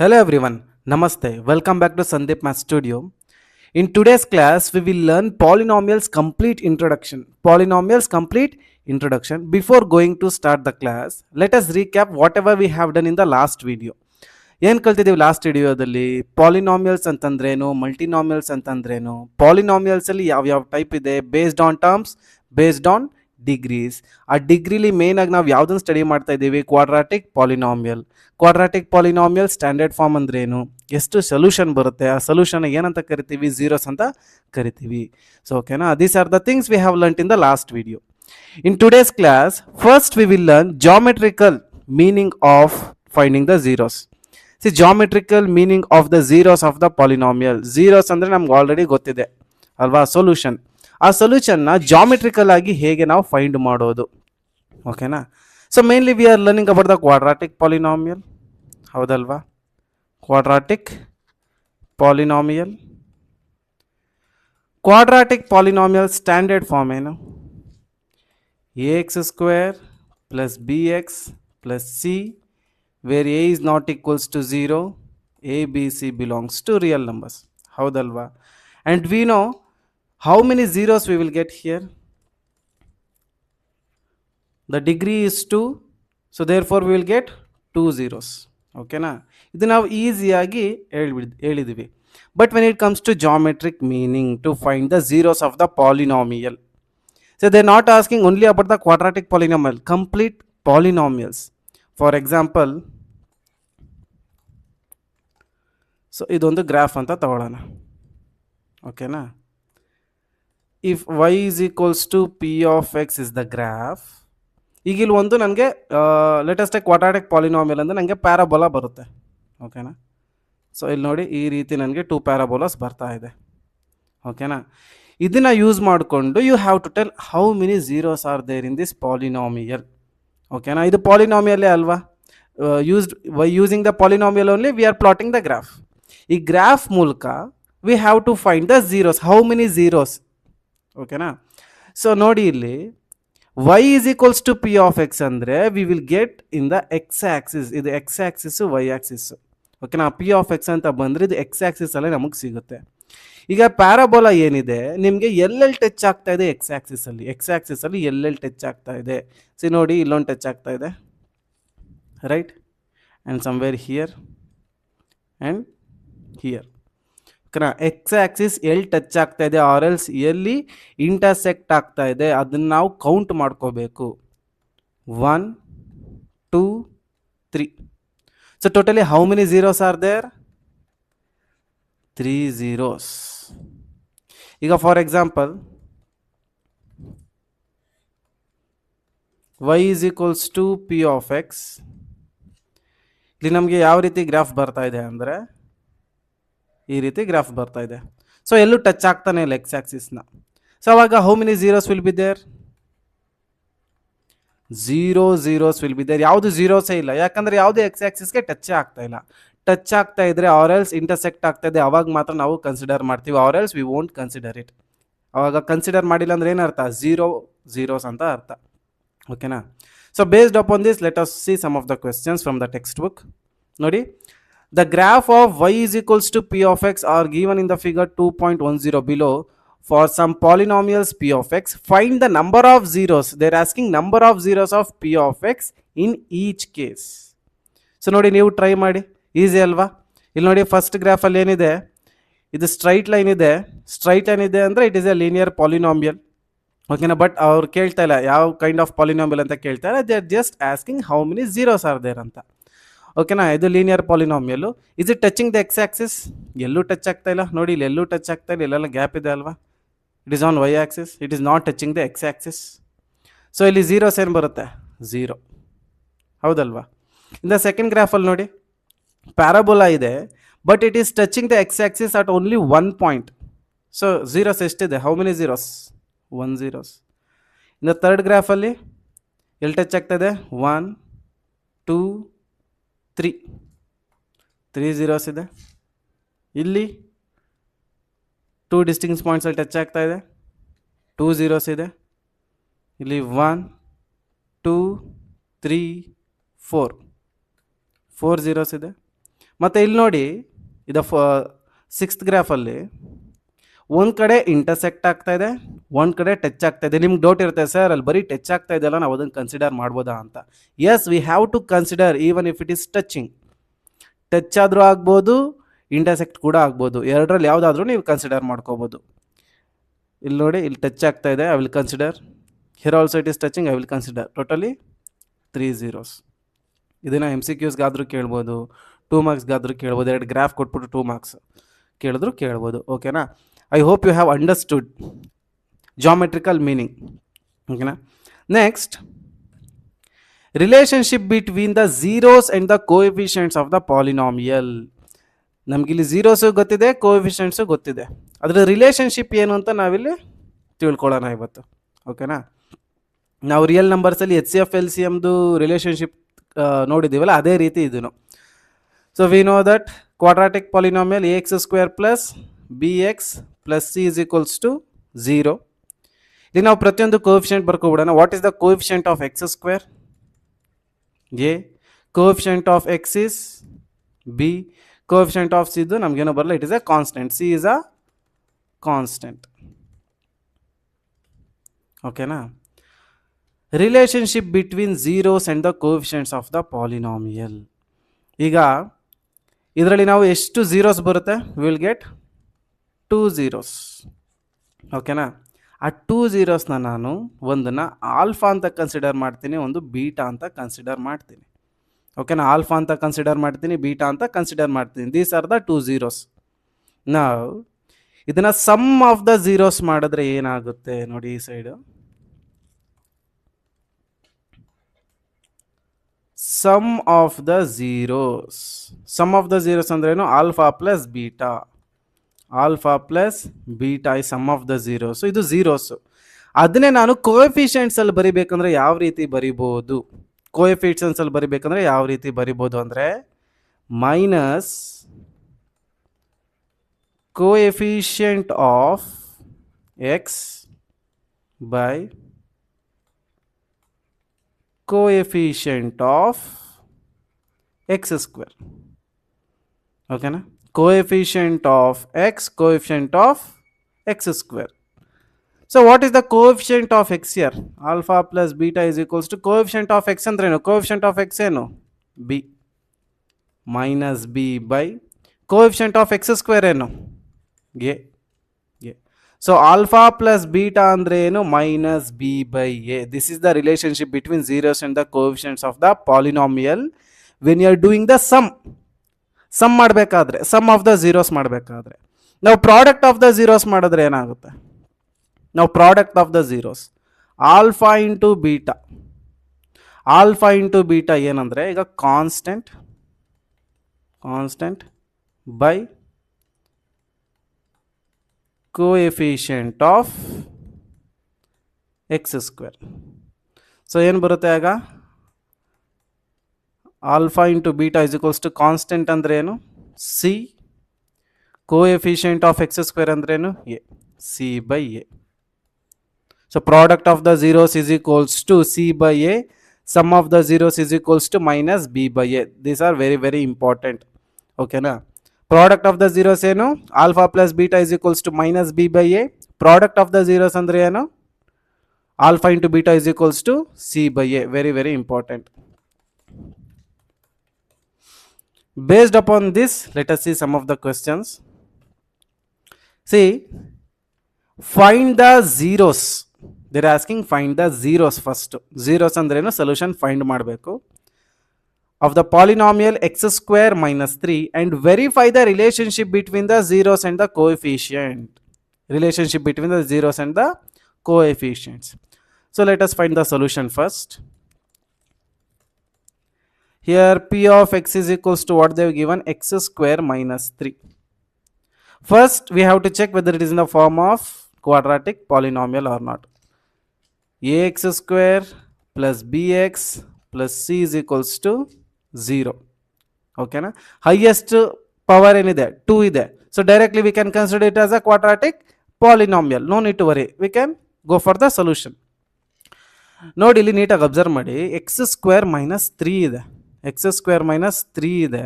Hello everyone, Namaste. Welcome back to Sandeep Math Studio. In today's class, we will learn polynomials complete introduction. Polynomials complete introduction. Before going to start the class, let us recap whatever we have done in the last video. ಏನು ಕಲ್ತಿದ್ದೀವಿ last ವಿಡಿಯೋದಲ್ಲಿ polynomials ಅಂತಂದ್ರೇನು, ಮಲ್ಟಿನಾಮಿಯಲ್ಸ್ ಅಂತಂದ್ರೇನು, ಪಾಲಿನಾಮಿಯಲ್ಸಲ್ಲಿ ಯಾವ್ಯಾವ type ಇದೆ, based on terms, based on degrees. ಆ ಡಿಗ್ರಿಲಿ ಮೇನಾಗಿ ನಾವು ಯಾವುದನ್ನು ಸ್ಟಡಿ ಮಾಡ್ತಾ ಇದ್ದೀವಿ, quadratic polynomial. Quadratic polynomial standard form ಅಂದ್ರೇನು, ಎಷ್ಟು ಸೊಲ್ಯೂಷನ್ ಬರುತ್ತೆ, ಆ ಸೊಲ್ಯೂಷನ್ ಏನಂತ ಕರಿತೀವಿ, ಝೀರೋಸ್ ಅಂತ ಕರಿತೀವಿ. ಸೊ ಓಕೆನಾ, these are the things we have learnt in the last video. In today's class, first we will learn geometrical meaning of finding the zeros. See, geometrical meaning of the zeros of the polynomial. Zeros ಅಂದ್ರೆ ನಮ್ಗೆ already ಗೊತ್ತಿದೆ ಅಲ್ವಾ, solution. ಆ ಸೊಲ್ಯೂಷನ್ನ geometrical ಆಗಿ ಹೇಗೆ ನಾವು find ಮಾಡೋದು, ಓಕೆನಾ. So mainly we are learning about the quadratic polynomial, ಹೌದಲ್ವಾ. Quadratic polynomial, quadratic polynomial standard form ಏನು, ax square plus bx plus c, where a is not equals to 0, a, b, c belongs to real numbers. Howdalva? And we know how many zeros we will get here. The degree is 2, so therefore we will get 2 zeros. Okay na? Idu now easy agi ಹೇಳಿದಿವಿ. But when it comes to geometric meaning, to find the zeros of the polynomial, so they're not asking only about the quadratic polynomial, complete polynomials. For example, so ಇದೊಂದು graph ಅಂತ ತಗೊಳ್ಳೋಣ, ಓಕೆನಾ. If y is equals to p of x is the graph. ಈಗ ಇಲ್ಲಿ ಒಂದು ನನಗೆ latest quadratic polynomial ಅಂದರೆ ನನಗೆ ಪ್ಯಾರಾಬೋಲಾ ಬರುತ್ತೆ, ಓಕೆನಾ. ಸೊ ಇಲ್ಲಿ ನೋಡಿ, ಈ ರೀತಿ ನನಗೆ 2 ಪ್ಯಾರಾಬೋಲಾಸ್ ಬರ್ತಾ ಇದೆ, ಓಕೆನಾ. ಇದನ್ನ ಯೂಸ್ ಮಾಡಿಕೊಂಡು you have to tell how many zeros are there in this polynomial, ಓಕೆನಾ. ಇದು ಪಾಲಿನಾಮಿಯಲ್ಲೇ ಅಲ್ವಾ, using the polynomial only we are plotting the graph. ಈ ಗ್ರಾಫ್ ಮೂಲಕ we have to find the zeros, how many zeros, ಓಕೆನಾ. So ನೋಡಿ, ಇಲ್ಲಿ y is equals to p of x ಅಂದರೆ V will get in the X Axis, ಇದು X Axis Y Axis, ಓಕೆನಾ. p of x ಅಂತ ಬಂದರೆ ಇದು X Axis ಅಲ್ಲೇ ನಮಗೆ ಸಿಗುತ್ತೆ. ಈಗ ಪ್ಯಾರಾಬೋಲಾ ಏನಿದೆ ನಿಮಗೆ ಎಲ್ಲೆಲ್ಲಿ ಟಚ್ ಆಗ್ತಾ ಇದೆ, ಎಕ್ಸ್ ಆಕ್ಸಿಸ್ ಅಲ್ಲಿ ಎಲ್ಲೆಲ್ಲಿ ಟಚ್ ಆಗ್ತಾ ಇದೆ. ಸಿ ನೋಡಿ, ಇಲ್ಲೊಂದು ಟಚ್ ಆಗ್ತಾ ಇದೆ, right, and somewhere here and here, ಓಕೆನಾ. ಎಕ್ಸ್ ಆಕ್ಸಿಸ್ ಎಲ್ಲಿ ಟಚ್ ಆಗ್ತಾ ಇದೆ ಆರ್ ಎಲ್ಸ್ ಎಲ್ಲಿ ಇಂಟರ್ಸೆಕ್ಟ್ ಆಗ್ತಾ ಇದೆ ಅದನ್ನು ನಾವು ಕೌಂಟ್ ಮಾಡ್ಕೋಬೇಕು. 1 2 3. So totally how many zeros are there, 3 zeros. ಈಗ for example y is equals to p of x, ಇಲ್ಲಿ ನಮಗೆ ಯಾವ ರೀತಿ ಗ್ರಾಫ್ ಬರ್ತಾ ಇದೆ ಅಂದರೆ ಈ ರೀತಿ ಗ್ರಾಫ್ ಬರ್ತಾ ಇದೆ. ಸೊ ಎಲ್ಲೂ ಟಚ್ ಆಗ್ತಾನೆ ಇಲ್ಲ ಎಕ್ಸ್ ಆಕ್ಸಿಸ್ನ. ಸೊ ಅವಾಗ how many zeros will be there, 0 zeros will be there. ಯಾವುದು ಝೀರೋಸೇ ಇಲ್ಲ, ಯಾಕಂದರೆ ಯಾವುದು ಎಕ್ಸ್ ಆಕ್ಸಿಸ್ಗೆ ಟಚ್ ಆಗ್ತಾ ಇಲ್ಲ. ಟಚ್ ಆಗ್ತಾ ಇದ್ರೆ ಆರ್ ಎಲ್ಸ್ ಇಂಟರ್ಸೆಕ್ಟ್ ಆಗ್ತಾ ಇದೆ, ಅವಾಗ ಮಾತ್ರ ನಾವು ಕನ್ಸಿಡರ್ ಮಾಡ್ತೀವಿ, or else we won't consider it. ಅವಾಗ ಕನ್ಸಿಡರ್ ಮಾಡಿಲ್ಲ ಅಂದ್ರೆ ಏನರ್ಥ, ಝೀರೋಸ್ ಅಂತ ಅರ್ಥ, ಓಕೆನಾ. So based upon this let us see some of the questions from the textbook. ನೋಡಿ, the graph of y is equals to p of x are given in the figure 2.10 below. For some polynomials p of x, find the number of zeros. They're asking number of zeros of p of x in each case. So ನೋಡಿ, ನೀವು try ಮಾಡಿ, easy ಅಲ್ವಾ. ಇಲ್ಲಿ ನೋಡಿ, first ಗ್ರಾಫಲ್ಲಿ ಏನಿದೆ, ಇದು straight line ಇದೆ. ಸ್ಟ್ರೈಟ್ ಲೈನ್ ಇದೆ ಅಂದರೆ it is a linear polynomial, ಓಕೆನಾ. ಬಟ್ ಅವ್ರು ಕೇಳ್ತಾ ಇಲ್ಲ ಯಾವ ಕೈಂಡ್ ಆಫ್ ಪಾಲಿನಾಮಿಯಲ್ ಅಂತ ಕೇಳ್ತಾರೆ, they are just asking how many zeros are there ಅಂತ, ಓಕೆನಾ. ಇದು ಲೀನಿಯರ್ ಪಾಲಿನಾಮಿಯಲ್ಲು. Is it touching the X axis, ಎಲ್ಲೂ ಟಚ್ ಆಗ್ತಾ ಇಲ್ಲ. ನೋಡಿ, ಇಲ್ಲಿ ಎಲ್ಲೂ ಟಚ್ ಆಗ್ತಾ ಇಲ್ಲ, ಇಲ್ಲೆಲ್ಲ ಗ್ಯಾಪ್ ಇದೆ ಅಲ್ವಾ. It is on Y axis, it is not touching the X axis. So ಇಲ್ಲಿ ಝೀರೋಸ್ ಏನು ಬರುತ್ತೆ, 0, ಹೌದಲ್ವಾ. ಇನ್ ದ ಸೆಕೆಂಡ್ ಗ್ರಾಫಲ್ಲಿ ನೋಡಿ, ಪ್ಯಾರಾಬೋಲಾ ಇದೆ, but it is touching the X Axis at only 1 point. So zeros ಎಷ್ಟಿದೆ, how many zeros, 1 zeros. ಇನ್ನು third ಗ್ರಾಫಲ್ಲಿ ಎಲ್ಲಿ touch ಆಗ್ತಾಯಿದೆ, 1 2 3 zeros ಇದೆ. ಇಲ್ಲಿ 2 ಡಿಸ್ಟಿಂಕ್ಟ್ ಪಾಯಿಂಟ್ಸಲ್ಲಿ ಟಚ್ ಆಗ್ತಾ ಇದೆ, 2 zeros ಇದೆ. ಇಲ್ಲಿ 1 2 3 4 zeros ಇದೆ. ಮತ್ತು ಇಲ್ಲಿ ನೋಡಿ, ಇದು ಸಿಕ್ಸ್ತ್ ಗ್ರಾಫಲ್ಲಿ ಒಂದು ಕಡೆ ಇಂಟರ್ಸೆಕ್ಟ್ ಆಗ್ತಾ ಇದೆ, ಒಂದು ಕಡೆ ಟಚ್ ಆಗ್ತಾ ಇದೆ. ನಿಮ್ಗೆ ಡೌಟ್ ಇರುತ್ತೆ, ಸರ್ ಅಲ್ಲಿ ಬರೀ ಟಚ್ ಆಗ್ತಾ ಇದೆಯಲ್ಲ, ನಾವು ಅದನ್ನು ಕನ್ಸಿಡರ್ ಮಾಡ್ಬೋದಾ ಅಂತ. Yes, we have to consider even if it is touching. Touch ಆದರೂ ಆಗ್ಬೋದು, ಇಂಟರ್ಸೆಕ್ಟ್ ಕೂಡ ಆಗ್ಬೋದು, ಎರಡರಲ್ಲಿ ಯಾವುದಾದ್ರೂ ನೀವು ಕನ್ಸಿಡರ್ ಮಾಡ್ಕೋಬೋದು. ಇಲ್ಲಿ ನೋಡಿ, ಇಲ್ಲಿ ಟಚ್ ಆಗ್ತಾ ಇದೆ, I will consider. Here also it is touching, I will consider. Totally 3 zeros. ಇದನ್ನು MCQಸ್ಗಾದರೂ ಕೇಳ್ಬೋದು, 2 marksಗಾದರೂ ಕೇಳ್ಬೋದು. 2 ಗ್ರಾಫ್ ಕೊಟ್ಬಿಟ್ಟು 2 marks ಕೇಳಿದ್ರು ಕೇಳ್ಬೋದು. ಓಕೆನಾ? I hope you have understood geometrical meaning. ಓಕೆನಾ? Next, relationship between the zeros and the coefficients of the polynomial. ನಮಗಿಲ್ಲಿ zeros ಗೊತ್ತಿದೆ, ಕೋಎಫಿಷಿಯೆಂಟ್ಸು ಗೊತ್ತಿದೆ. ಅದರ ರಿಲೇಷನ್ಶಿಪ್ ಏನು ಅಂತ ನಾವಿಲ್ಲಿ ತಿಳ್ಕೊಳ್ಳೋಣ ಇವತ್ತು. ಓಕೆನಾ? ನಾವು ರಿಯಲ್ ನಂಬರ್ಸಲ್ಲಿ HCF LCMದು ರಿಲೇಷನ್ಶಿಪ್ ನೋಡಿದ್ದೀವಲ್ಲ, ಅದೇ ರೀತಿ ಇದನ್ನು. So we know that quadratic polynomial AX² plus BX plus C is equals to 0. ಇಲ್ಲಿ ನಾವು ಪ್ರತಿಯೊಂದು ಕೋಎಫಿಷಿಯೆಂಟ್ ಬರ್ಕೊಬಿಡೋಣ. What is the coefficient of X²? A. Coefficient of X is B. Coefficient of C ಇದು ನಮಗೇನೋ ಬರಲ್ಲ, it is a constant. C is a constant. ಓಕೆನಾ? Relationship between zeros and the coefficients of the polynomial. ಈಗ ಇದರಲ್ಲಿ ನಾವು ಎಷ್ಟು zeros ಬರುತ್ತೆ? Will get 2 zeros. ಓಕೆನಾ? ಆ 2 zeros ನಾನು ಒಂದನ್ನು ಆಲ್ಫಾ ಅಂತ ಕನ್ಸಿಡರ್ ಮಾಡ್ತೀನಿ, ಒಂದು ಬೀಟಾ ಅಂತ ಕನ್ಸಿಡರ್ ಮಾಡ್ತೀನಿ. ಓಕೆನಾ? ಆಲ್ಫಾ ಅಂತ ಕನ್ಸಿಡರ್ ಮಾಡ್ತೀನಿ, ಬೀಟಾ ಅಂತ ಕನ್ಸಿಡರ್ ಮಾಡ್ತೀನಿ. These are the 2 zeros. ನಾವು ಇದನ್ನು ಸಮ್ ಆಫ್ ದ ಝೀರೋಸ್ ಮಾಡಿದ್ರೆ ಏನಾಗುತ್ತೆ ನೋಡಿ, ಈ side sum of the zeros. Sum of the zeros ಅಂದ್ರೇನು? Alpha plus beta. Alpha plus beta ಈ ಸಮ್ ಆಫ್ ದ ಝೀರೋಸು. ಇದು ಝೀರೋಸು. ಅದನ್ನೇ ನಾನು ಕೋಎಫಿಷಿಯೆಂಟ್ಸಲ್ಲಿ ಬರಿಬೇಕಂದ್ರೆ ಯಾವ ರೀತಿ ಬರಿಬೋದು? ಕೋಎಫಿಷಿಯೆಂಟ್ಸಲ್ಲಿ ಬರಿಬೇಕಂದ್ರೆ ಯಾವ ರೀತಿ ಬರಿಬೋದು ಅಂದರೆ, minus coefficient of X by coefficient of X². ಓಕೆನಾ? coefficient of x, coefficient of X². So what is the coefficient of x here? Alpha plus beta is equals to coefficient of x ಅಂದ್ರೆ ಏನು? coefficient of x ಏನು? b minus b by coefficient of X² ಏನು? a. So alpha plus beta ಅಂದ್ರೆ ಏನು? minus b by a. This is the relationship between zeros and the coefficients of the polynomial when you are doing the sum. Sum ಮಾಡಬೇಕಾದ್ರೆ, sum of the zeros ಮಾಡಬೇಕಾದ್ರೆ. ನಾವು product of the zeros ಮಾಡಿದ್ರೆ ಏನಾಗುತ್ತೆ? ನಾವು product of the zeros alpha into beta. Alpha into beta ಏನಂದರೆ, ಈಗ constant by coefficient of X². So ಏನು ಬರುತ್ತೆ ಆಗ? Alpha into beta is equals to constant ಅಂದ್ರೆ ಏನು? ಸಿ. ಕೋಎಫಿಷಿಯೆಂಟ್ ಆಫ್ X² ಅಂದ್ರೇನು? A. C by A. So product of the zeros is equals to C by A. Some of the zeros is equals to minus B by A. These are very very important. ಓಕೆನಾ? Product of the zeros ಏನು? Alpha plus beta is equals to minus B by A. Product of the zeros ಅಂದ್ರೆ ಏನು? Alpha into beta is equals to C by A. Very very important. Based upon this, let us see some of the questions. See, find the zeros. They are asking find the zeros first. Zeros andrenu solution find ಮಾಡಬೇಕು of the polynomial x² minus 3 and verify the relationship between the zeros and the coefficient. Relationship between the zeros and the coefficients. So let us find the solution first. Here p of x is equals to what they have given? X² minus 3. First we have to check whether it is in the form of quadratic polynomial or not. Ax² plus bx plus c is equals to 0. Okay na? Highest power ಏನಿದೆ? 2 ಇದೆ. So directly we can consider it as a quadratic polynomial. No need to worry. We can go for the solution. ನೋಡಿ ಇಲ್ಲಿ ನೀಟಾಗಿ observe ಮಾಡಿ, X² minus 3 ಇದೆ. X² minus 3 ಇದೆ.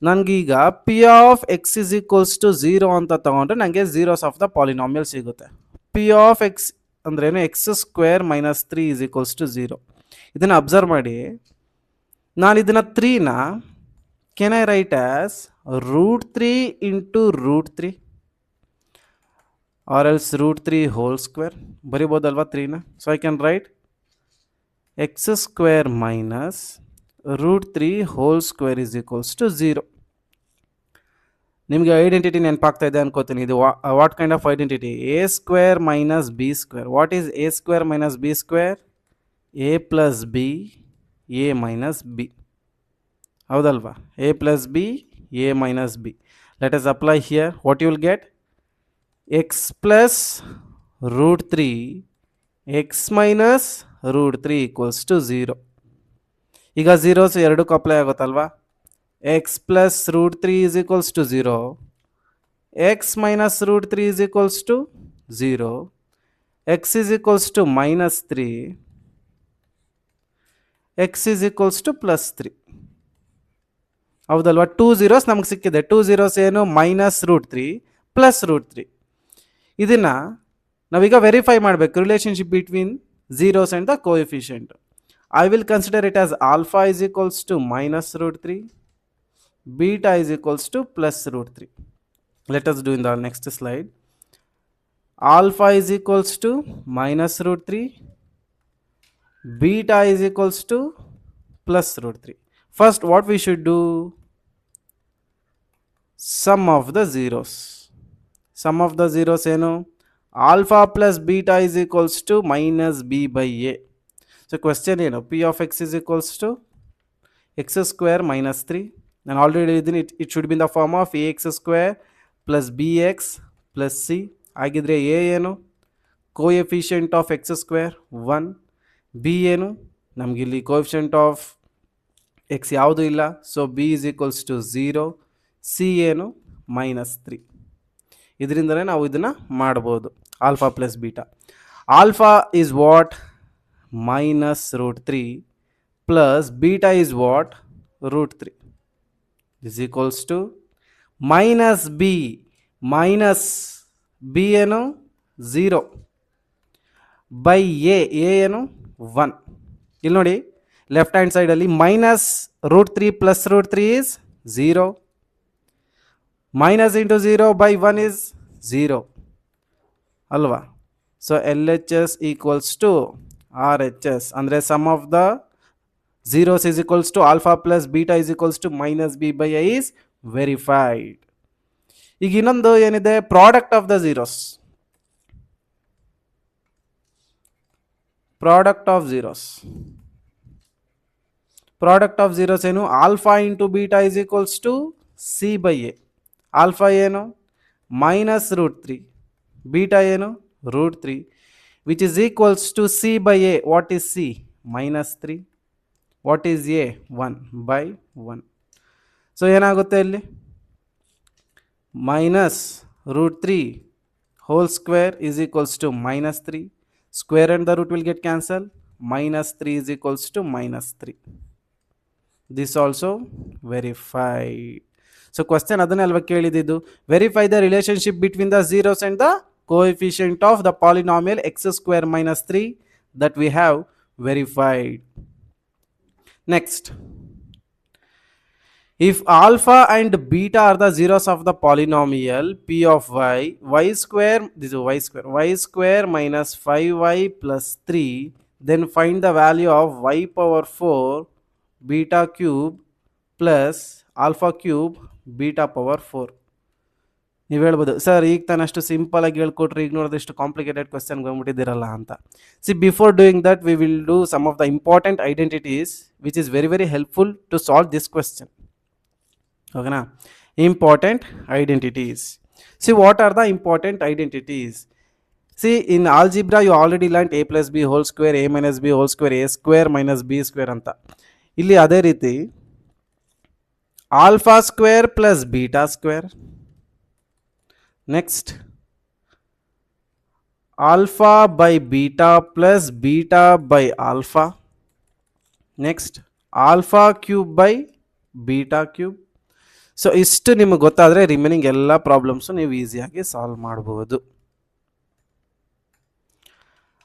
ನನಗೀಗ p of x is equals to 0 ಅಂತ ತಗೊಂಡ್ರೆ ನನಗೆ ಝೀರೋಸ್ ಆಫ್ ದ ಪಾಲಿನಾಮಿಯಲ್ ಸಿಗುತ್ತೆ. ಪಿ ಆಫ್ ಎಕ್ಸ್ ಅಂದ್ರೇನು, x square minus 3 is equals to 0. ಇದನ್ನು ಅಬ್ಸರ್ವ್ ಮಾಡಿ. ನಾನು ಇದನ್ನು 3ನ can I write as √3 into √3 or else √3 whole square ಬರಿಬೋದಲ್ವಾ 3ನ. So I can write x square minus √3 whole square is equals to 0. ನಿಮಗೆ identity ನೆನಪಾಗ್ತಾ ಇದೆ ಅನ್ಕೋತೀನಿ. ಇದು what kind of identity? A square minus b square. What is a square minus b square? A plus b a minus b, ಹೌದಲ್ವಾ? A plus b a minus b. Let us apply here. What you will get? X plus √3 x minus √3 equals to 0. ಈಗ zeros ಎರಡಕ್ಕೂ apply ಆಗುತ್ತಲ್ವಾ? X plus √3 is equals to 0, x minus √3 is equals to 0, x is equals to minus 3, X is equals to plus 3, ಹೌದಲ್ವಾ? 2 zeros ನಮ್ಗೆ ಸಿಕ್ಕಿದೆ. 2 zeros ಏನು? Minus √3 plus √3. ಇದನ್ನು ನಾವೀಗ verify ಮಾಡಬೇಕು, relationship between zeros and the coefficient. I will consider it as alpha is equals to minus √3, beta is equals to plus √3. Let us do in the next slide. Alpha is equals to minus √3, beta is equals to plus √3. First, what we should do? Sum of the zeros. Sum of the zeros ಏನು? Alpha plus beta is equals to minus b by a. So question ಏನು? P of x is equals to x square minus 3. ನಾನು already ಹೇಳಿದ್ದೀನಿ, it should be in the form of a x square plus b x plus c. ಆಗಿದ್ರೆ a ಏನು? Coefficient of x square 1. B ಏನು? ನಮಗಿಲ್ಲಿ coefficient of x ಯಾವುದೂ ಇಲ್ಲ, so b is equals to 0. C ಏನು? Minus 3. ಇದರಿಂದಲೇ ನಾವು ಇದನ್ನು ಮಾಡ್ಬೋದು, alpha plus beta. Alpha is what? minus √3 plus beta is what? √3 is equals to minus b ಏನು? 0 by a ಏನು? 1. ಇಲ್ಲಿ ನೋಡಿ, ಲೆಫ್ಟ್ ಹ್ಯಾಂಡ್ ಸೈಡಲ್ಲಿ minus √3 plus √3 is 0, minus into 0 by 1 is 0 ಅಲ್ವಾ? So L H S equals to RHS ಅಂದರೆ sum of the zeros is equals to alpha plus beta is equals to minus b by a is verified. ಈಗ ಇನ್ನೊಂದು ಏನಿದೆ? Product of the zeros. Product of zeros. Product of zeros ಏನು? Alpha into beta is equals to c by a. Alpha ಏನು? Minus √3, beta ಏನು? √3, which is equals to c by a. What is c? minus 3. What is a? 1 by 1. So ಏನಾಗುತ್ತೆ ಇಲ್ಲಿ? Minus √3 whole square is equals to minus 3. Square and the root will get cancelled. Minus 3 is equals to minus 3. This also verified. So question ಅದನ್ನೇ ಅಲ್ವಾ ಕೇಳಿದ್ದು? Verify the relationship between the zeros and the coefficient of the polynomial x square minus 3 that we have verified. Next, if alpha and beta are the zeros of the polynomial p of y square, this is y square minus 5y plus 3, then find the value of y power 4 beta cube plus alpha cube beta power 4. ನೀವು ಹೇಳ್ಬೋದು, sir ಈಗ ತಾನು ಅಷ್ಟು ಸಿಂಪಲಾಗಿ ಹೇಳ್ಕೊಟ್ರೆ ಈಗ ನೋಡಿದ್ರೆ ಇಷ್ಟು complicated ಕ್ವೆಶ್ಚನ್ಗೆ ಬಂದ್ಬಿಟ್ಟಿದ್ದೀರಲ್ಲ ಅಂತ. See before doing that we will do some of the important identities which is very very helpful to solve this question. ಓಕೆನಾ? Important identities. See what are the important identities? See in algebra you already learn a plus b whole square, a minus b whole square, a square minus b square ಅಂತ. ಇಲ್ಲಿ ಅದೇ ರೀತಿ alpha square plus beta square. Next, alpha by beta plus beta by alpha. Next, alpha cube by beta cube. So ಇಷ್ಟು ನಿಮಗೆ ಗೊತ್ತಾದರೆ remaining ಎಲ್ಲ problems ನೀವು ಈಸಿಯಾಗಿ ಸಾಲ್ವ್ ಮಾಡ್ಬೋದು.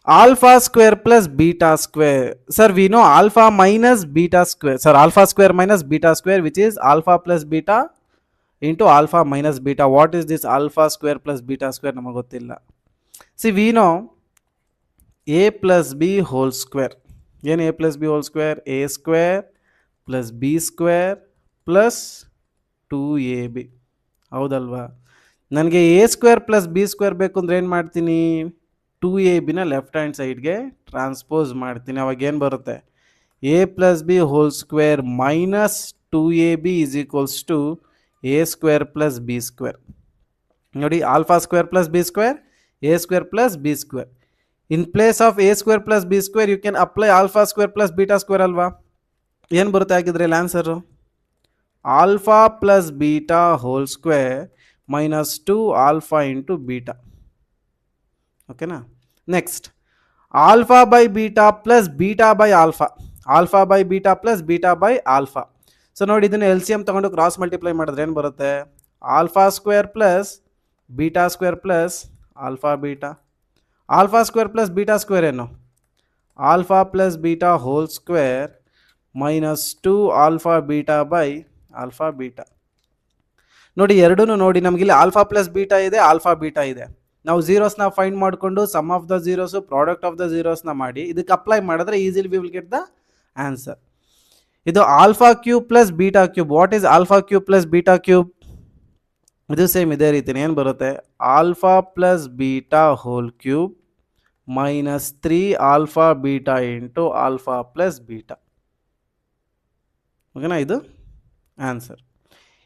Alpha square plus beta square. Sir, we know alpha minus beta square. Sir, alpha square minus beta square, which is alpha plus beta into alpha minus beta. What is this alpha square plus beta square? ನಮಗೆ ಗೊತ್ತಿಲ್ಲ. See, we know a plus b whole square. ಏನು a plus b whole square? a square plus b square plus 2ab. ಹೌದಲ್ವಾ? ನನಗೆ a square plus b square ಬೇಕು ಅಂದರೆ ಏನು ಮಾಡ್ತೀನಿ? 2ab left hand ಸೈಡ್ಗೆ ಟ್ರಾನ್ಸ್ಪೋಸ್ ಮಾಡ್ತೀನಿ. ಅವಾಗ ಏನು ಬರುತ್ತೆ? a plus b whole square minus 2ab is equals to a square plus b square. ನೋಡಿ, alpha square plus b square, a square plus b square. In place of a square plus b square you can apply alpha square plus beta square ಅಲ್ವಾ? ಏನು ಬರುತ್ತೆ ಆಗಿದ್ರೆ ಇಲ್ಲಿ answer? Alpha plus beta whole square minus 2 alpha into beta. ಓಕೆನಾ? Next, alpha by beta plus beta by alpha. Alpha by beta plus beta by alpha. So ನೋಡಿ, ಇದನ್ನು L C M ತೊಗೊಂಡು cross multiply ಮಾಡಿದ್ರೆ ಏನು ಬರುತ್ತೆ? Alpha square plus beta square plus alpha beta. Alpha square plus beta square ಏನು? Alpha plus beta whole square minus 2 alpha beta by alpha beta. ನೋಡಿ, ಎರಡೂ ನೋಡಿ, ನಮಗಿಲ್ಲಿ ಆಲ್ಫಾ ಪ್ಲಸ್ ಬೀಟಾ ಇದೆ, ಆಲ್ಫಾ ಬೀಟಾ ಇದೆ. ನಾವು ಝೀರೋಸ್ನ ಫೈಂಡ್ ಮಾಡಿಕೊಂಡು sum of the zeros product of the ಝೀರೋಸ್ನ ಮಾಡಿ ಇದಕ್ಕೆ ಅಪ್ಲೈ ಮಾಡಿದ್ರೆ easily we will get the answer. ಇದು alpha cube plus beta cube. What is alpha cube plus beta cube? ಇದು ಸೇಮ್ ಇದೇ ರೀತಿನೇ ಏನು ಬರುತ್ತೆ? Alpha plus beta whole cube minus 3 alpha beta into alpha plus beta. ಓಕೆನಾ? ಇದು answer.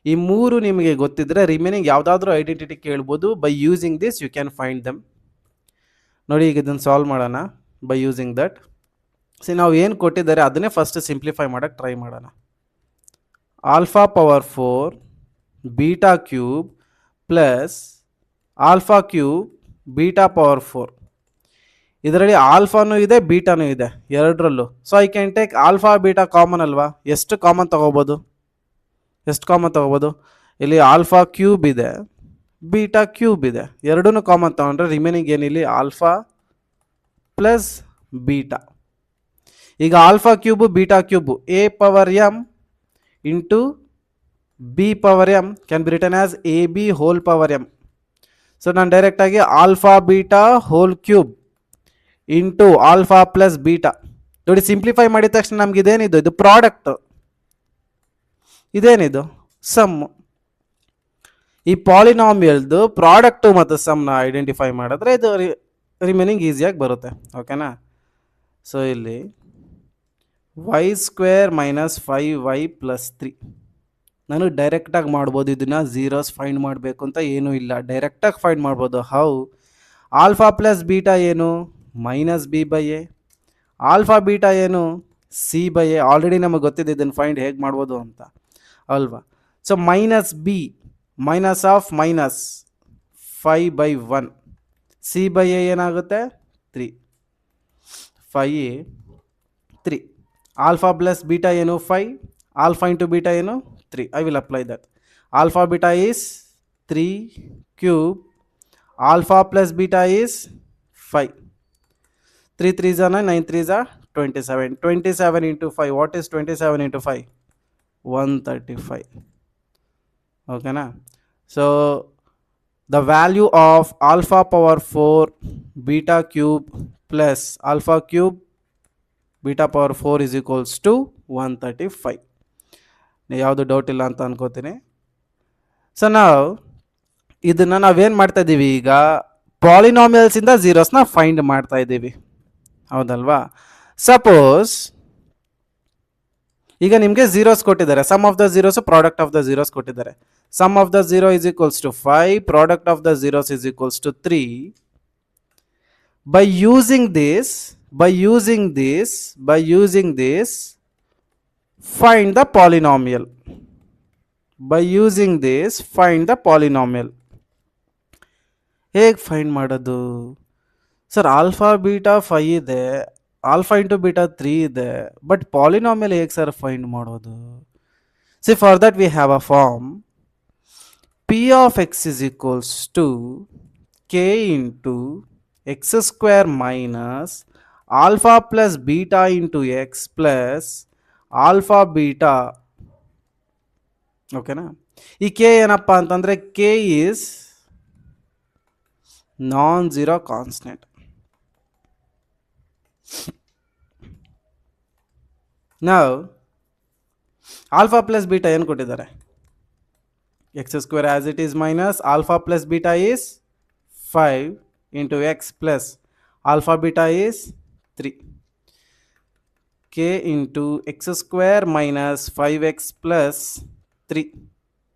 ಈ ಮೂರು ನಿಮಗೆ ಗೊತ್ತಿದ್ರೆ ರಿಮೈನಿಂಗ್ ಯಾವುದಾದ್ರೂ ಐಡೆಂಟಿಟಿ ಕೇಳ್ಬೋದು. By using this you can find them. ನೋಡಿ, ಈಗ ಇದನ್ನು ಸಾಲ್ವ್ ಮಾಡೋಣ ಬೈ ಯೂಸಿಂಗ್ ದಟ್. ನಾವು ಏನು ಕೊಟ್ಟಿದ್ದಾರೆ ಅದನ್ನೇ ಫಸ್ಟ್ ಸಿಂಪ್ಲಿಫೈ ಮಾಡೋಕ್ಕೆ ಟ್ರೈ ಮಾಡೋಣ. Alpha power 4 beta cube plus alpha cube beta power 4. ಇದರಲ್ಲಿ ಆಲ್ಫಾನೂ ಇದೆ, ಬೀಟಾನೂ ಇದೆ ಎರಡರಲ್ಲೂ. So I can take alpha beta common ಅಲ್ವಾ? ಎಷ್ಟು ಕಾಮನ್ ತೊಗೋಬೋದು? ಇಲ್ಲಿ ಆಲ್ಫಾ ಕ್ಯೂಬ್ ಇದೆ, ಬೀಟಾ ಕ್ಯೂಬ್ ಇದೆ, ಎರಡೂ ಕಾಮನ್ ತೊಗೊಂಡ್ರೆ ರಿಮೈನಿಂಗ್ ಏನಿಲ್ಲಿ ಆಲ್ಫಾ ಪ್ಲಸ್ ಬೀಟಾ. ಈಗ alpha cube beta cube A power M into B power M can be return as A B whole power M. So ನಾನು ಡೈರೆಕ್ಟಾಗಿ alpha beta whole cube into alpha plus beta. ನೋಡಿ, simplify ಮಾಡಿದ ತಕ್ಷಣ ನಮ್ಗೆ ಇದೇನಿದು? ಇದು product. ಇದೇನಿದು? Sum. ಈ ಪಾಲಿನಾಮಿಯಲ್ದು ಪ್ರಾಡಕ್ಟು ಮತ್ತು ಸಮ್ನ ಐಡೆಂಟಿಫೈ ಮಾಡಿದ್ರೆ ಇದು ರಿಮೈನಿಂಗ್ ಈಸಿಯಾಗಿ ಬರುತ್ತೆ. ಓಕೆನಾ? ಸೊ ಇಲ್ಲಿ Y square minus 5y plus 3. ನಾನು ಡೈರೆಕ್ಟಾಗಿ ಮಾಡ್ಬೋದು ಇದನ್ನು. ಝೀರೋಸ್ ಫೈಂಡ್ ಮಾಡಬೇಕು ಅಂತ ಏನೂ ಇಲ್ಲ, ಡೈರೆಕ್ಟಾಗಿ ಫೈಂಡ್ ಮಾಡ್ಬೋದು. ಹೌ? ಆಲ್ಫಾ ಪ್ಲಸ್ ಬೀಟಾ ಏನು? Minus B by a. Alpha beta ಏನು? C by a. ಆಲ್ರೆಡಿ ನಮಗೆ ಗೊತ್ತಿದೆ ಇದನ್ನು ಫೈಂಡ್ ಹೇಗೆ ಮಾಡ್ಬೋದು ಅಂತ ಅಲ್ವಾ? So minus b minus of minus 5/1. C by a ಏನಾಗುತ್ತೆ? 3. 5a 3. ಆಲ್ಫಾ ಪ್ಲಸ್ ಬೀಟಾ ಏನು? 5. ಆಲ್ಫಾ ಇಂಟು ಬೀಟಾ ಏನು? 3. I will apply that. Alpha beta is 3 cube. Alpha plus beta is 5. 3 3s are 9, 9 3s are 27. 27 into 5. What is 27 into 5? 135. Okay na? So the value of alpha power 4 beta cube plus alpha cube beta power 4 is equals to 135. ಯಾವುದು doubt ಇಲ್ಲ ಅಂತ ಅನ್ಕೋತೀನಿ. So ನಾವು ಇದನ್ನು ನಾವೇನು ಮಾಡ್ತಾ ಇದ್ದೀವಿ? ಈಗ ಪಾಲಿನಾಮಿಯಲ್ಸಿಂದ ಝೀರೋಸ್ನ ಫೈಂಡ್ ಮಾಡ್ತಾ ಇದ್ದೀವಿ, ಹೌದಲ್ವಾ? ಸಪೋಸ್ ಈಗ ನಿಮಗೆ ಝೀರೋಸ್ ಕೊಟ್ಟಿದ್ದಾರೆ. Sum of the zeros, product of the zeros ಕೊಟ್ಟಿದ್ದಾರೆ. Sum of the zero is equals to 5, product of the zeros is equals to 3. By using this, find the polynomial. By using this, find the polynomial. ಹೇಗೆ find ಮಾಡೋದು ಸರ್? Alpha beta 5 ಇದೆ, alpha into beta 3 ಇದೆ, but polynomial ಹೇಗೆ sir find ಮಾಡೋದು? See for that we have a form. P of x is equals to k into x square minus alpha plus beta into x plus alpha beta. ಓಕೆನಾ? ಈ K ಏನಪ್ಪ ಅಂತಂದರೆ K is non zero constant. ನಾವು alpha plus beta ಏನು ಕೊಟ್ಟಿದ್ದಾರೆ? X square as it is minus alpha plus beta is 5 into x plus alpha beta is 3. K into x square minus 5x plus 3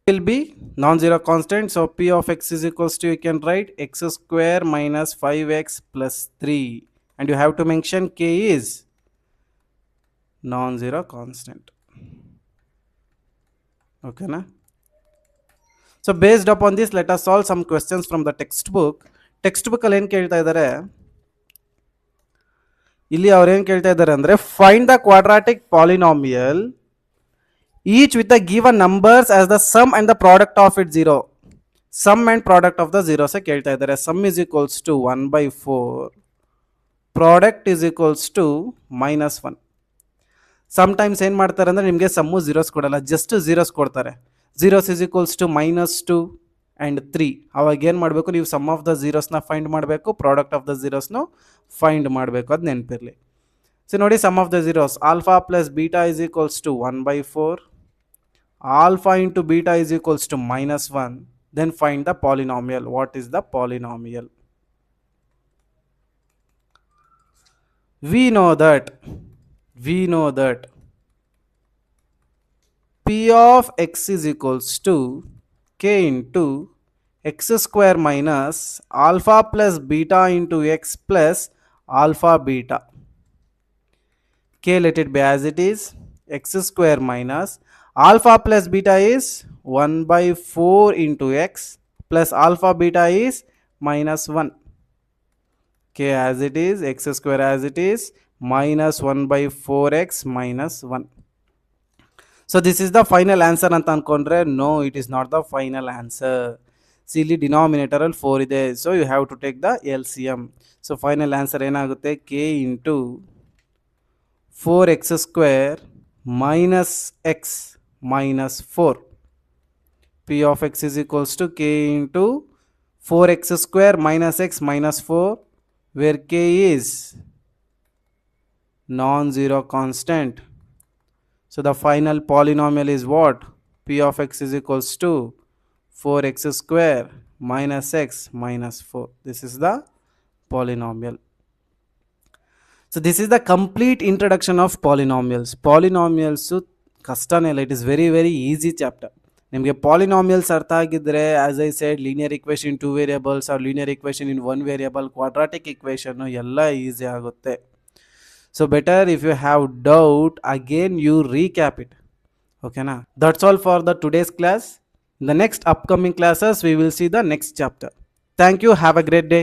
will be non-zero constant. So P of x is equals to, you can write x square minus 5x plus 3, and you have to mention K is non-zero constant. Okay na? So based upon this, let us solve some questions from the textbook. Text ಅಲ್ಲಿ ಏನು ಕೇಳ್ತಾ ಇದ್ದಾರೆ, ಇಲ್ಲಿ ಅವ್ರು ಏನು ಕೇಳ್ತಾ ಇದ್ದಾರೆ ಅಂದರೆ find the quadratic polynomial each with the given numbers as the sum and the product of it zero. Sum and product of the ಝೀರೋಸೇ ಕೇಳ್ತಾ ಇದ್ದಾರೆ. Sum is equals to 1/4, product is equals to -1. Sometimes ಏನು ಮಾಡ್ತಾರೆ ಅಂದರೆ ನಿಮಗೆ sum zeros ಕೊಡಲ್ಲ, just zeros ಕೊಡ್ತಾರೆ. Zeros is equals to -2 and 3. ಅವಾಗ ಏನು ಮಾಡಬೇಕು, ನೀವು ಸಮ್ ಆಫ್ ದ ಝೀರೋಸ್ನ ಫೈಂಡ್ ಮಾಡಬೇಕು, ಪ್ರಾಡಕ್ಟ್ ಆಫ್ ದ ಝೀರೋಸ್ನು ಫೈಂಡ್ ಮಾಡಬೇಕು, ಅದು ನೆನಪಿರಲಿ. ಸೊ ನೋಡಿ, sum of the zeros alpha plus beta is equals to 1/4, alpha into beta is equals to -1. Then find the polynomial. What is the polynomial? we know that P of x is equals to k into x square minus alpha plus beta into x plus alpha beta. K, let it be as it is, x square minus alpha plus beta is 1/4 into x plus alpha beta is -1. K as it is, x square as it is, minus 1/4x minus 1. So this is the final answer anta ankondre, no, it is not the final answer. See, ಇಲ್ಲಿ denominator ಅಲ್ಲಿ 4 ಇದೆ, so you have to take the LCM. So final answer ಏನಾಗುತ್ತೆ, k into 4x square minus x minus 4. P of x is equals to k into 4x square minus x minus 4, where k is non-zero constant. So the final polynomial is what? P of x is equals to 4x square minus x minus 4. This is the polynomial. So this is the complete introduction of polynomials. Polynomials ಕಷ್ಟನೇ ಇಲ್ಲ, it is very very easy chapter. ನಿಮಗೆ polynomials ಅರ್ಥ ಆಗಿದ್ದರೆ, as I said, linear equation 2 variables or linear equation in 1 variable, quadratic equation ಎಲ್ಲ easy ಆಗುತ್ತೆ. So better if you have doubt, again you recap it. ಓಕೆನಾ? That's all for the today's class. In the next upcoming classes, we will see the next chapter. Thank you. Have a great day.